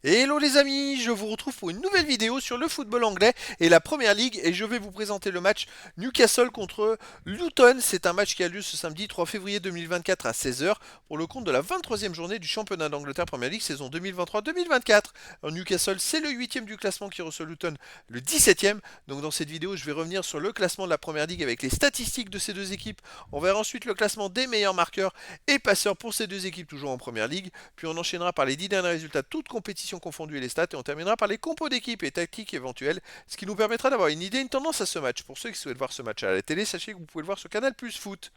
Hello les amis, je vous retrouve pour une nouvelle vidéo sur le football anglais et la Première Ligue et je vais vous présenter le match Newcastle contre Luton. C'est un match qui a lieu ce samedi 3 février 2024 à 16 h pour le compte de la 23e journée du championnat d'Angleterre Première Ligue saison 2023-2024. Newcastle c'est le 8e du classement qui reçoit Luton le 17e. Donc dans cette vidéo je vais revenir sur le classement de la Première Ligue avec les statistiques de ces deux équipes. On verra ensuite le classement des meilleurs marqueurs et passeurs pour ces deux équipes toujours en Première Ligue. Puis on enchaînera par les 10 derniers résultats de toutes compétitions confondues et les stats, et on terminera par les compos d'équipe et tactiques éventuelles, ce qui nous permettra d'avoir une idée, une tendance à ce match. Pour ceux qui souhaitent voir ce match à la télé, sachez que vous pouvez le voir sur Canal Plus Foot.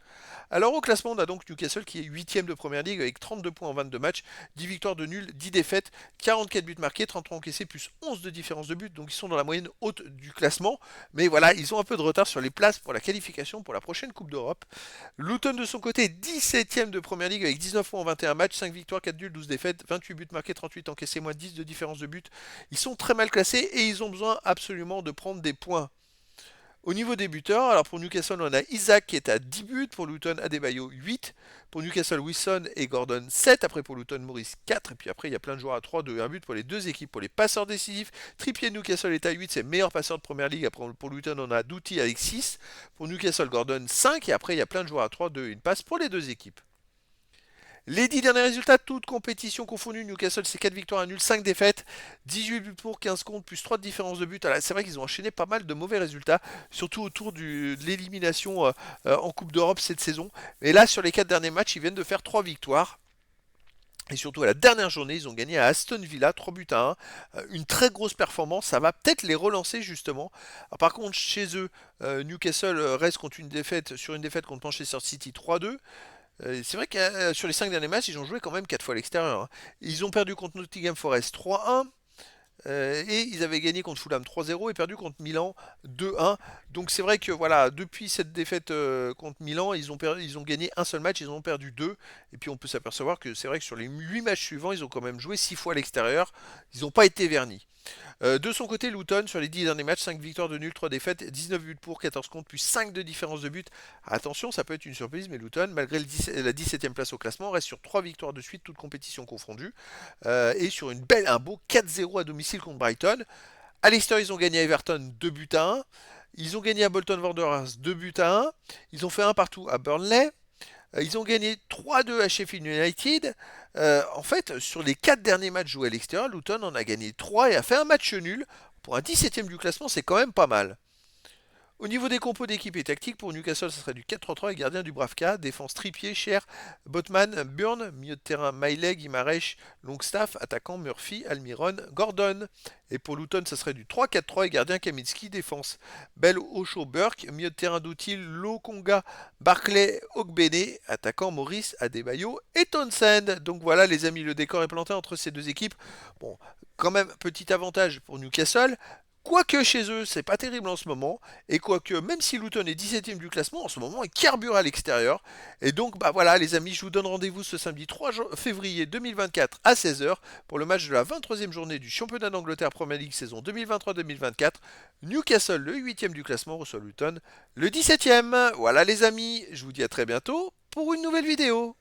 Alors au classement, on a donc Newcastle qui est 8ème de Première Ligue avec 32 points en 22 matchs, 10 victoires de nul, 10 défaites, 44 buts marqués, 33 encaissés, plus 11 de différence de but, donc ils sont dans la moyenne haute du classement. Mais voilà, ils ont un peu de retard sur les places pour la qualification pour la prochaine Coupe d'Europe. Luton de son côté, 17ème de Première Ligue avec 19 points en 21 matchs, 5 victoires, 4 nuls, 12 défaites, 28 buts marqués, 38 encaissés, moins 10 de différence de but. Ils sont très mal classés et ils ont besoin absolument de prendre des points. Au niveau des buteurs, alors pour Newcastle, on a Isaac qui est à 10 buts, pour Luton, Adebayo 8, pour Newcastle, Wilson et Gordon 7, après pour Luton, Maurice 4, et puis après il y a plein de joueurs à 3, 2 et 1 but pour les deux équipes. Pour les passeurs décisifs, Trippier Newcastle est à 8, c'est le meilleur passeur de Première Ligue. Après pour Luton, on a Doughty avec 6, pour Newcastle, Gordon 5, et après il y a plein de joueurs à 3, 2 et 1 passe pour les deux équipes. Les 10 derniers résultats, toutes compétitions confondues, Newcastle c'est 4 victoires, 1 nul, 5 défaites, 18 buts pour, 15 contre, plus 3 de différence de but. C'est vrai qu'ils ont enchaîné pas mal de mauvais résultats, surtout autour de l'élimination en Coupe d'Europe cette saison. Et là, sur les 4 derniers matchs, ils viennent de faire 3 victoires. Et surtout à la dernière journée, ils ont gagné à Aston Villa 3 buts à 1. Une très grosse performance, ça va peut-être les relancer justement. Alors, par contre, chez eux, Newcastle reste contre sur une défaite contre Manchester City 3-2. C'est vrai que sur les 5 derniers matchs, ils ont joué quand même 4 fois à l'extérieur, hein. Ils ont perdu contre Nottingham Forest 3-1. Et ils avaient gagné contre Fulham 3-0 et perdu contre Milan 2-1. Donc c'est vrai que voilà, depuis cette défaite contre Milan, ils ont gagné un seul match, ils en ont perdu deux. Et puis on peut s'apercevoir que c'est vrai que sur les 8 matchs suivants, ils ont quand même joué 6 fois à l'extérieur. Ils n'ont pas été vernis. De son côté, Luton, sur les 10 derniers matchs, 5 victoires de nul, 3 défaites, 19 buts pour, 14 contre, plus 5 de différence de but. Attention, ça peut être une surprise, mais Luton, malgré la 17e place au classement, reste sur 3 victoires de suite, toutes compétitions confondues, et sur un beau 4-0 à domicile contre Brighton. À l'extérieur, ils ont gagné à Everton 2 buts à 1. Ils ont gagné à Bolton Wanderers 2 buts à 1. Ils ont fait un partout à Burnley. Ils ont gagné 3-2 à Sheffield United. En fait, sur les 4 derniers matchs joués à l'extérieur, Luton en a gagné 3 et a fait un match nul. Pour un 17ème du classement, c'est quand même pas mal. Au niveau des compos d'équipe et tactique, pour Newcastle, ce serait du 4-3-3 et gardien du Bravka, défense Trippier, Cher, Botman, Burn, milieu de terrain Maillet, Guimarães, Longstaff, attaquant Murphy, Almiron, Gordon. Et pour Luton, ce serait du 3-4-3 et gardien Kaminski, défense Bell, Osho, Burke, milieu de terrain d'Outil, Lokonga, Barclay, Ogbene, attaquant Maurice, Adebayo et Townsend. Donc voilà les amis, le décor est planté entre ces deux équipes. Bon, quand même, petit avantage pour Newcastle. Quoique chez eux, c'est pas terrible en ce moment, et quoique, même si Luton est 17ème du classement, en ce moment, il carbure à l'extérieur. Et donc, bah voilà, les amis, je vous donne rendez-vous ce samedi 3 février 2024 à 16 h pour le match de la 23e journée du championnat d'Angleterre Premier League saison 2023-2024. Newcastle, le 8ème du classement, reçoit Luton, le 17ème. Voilà, les amis, je vous dis à très bientôt pour une nouvelle vidéo.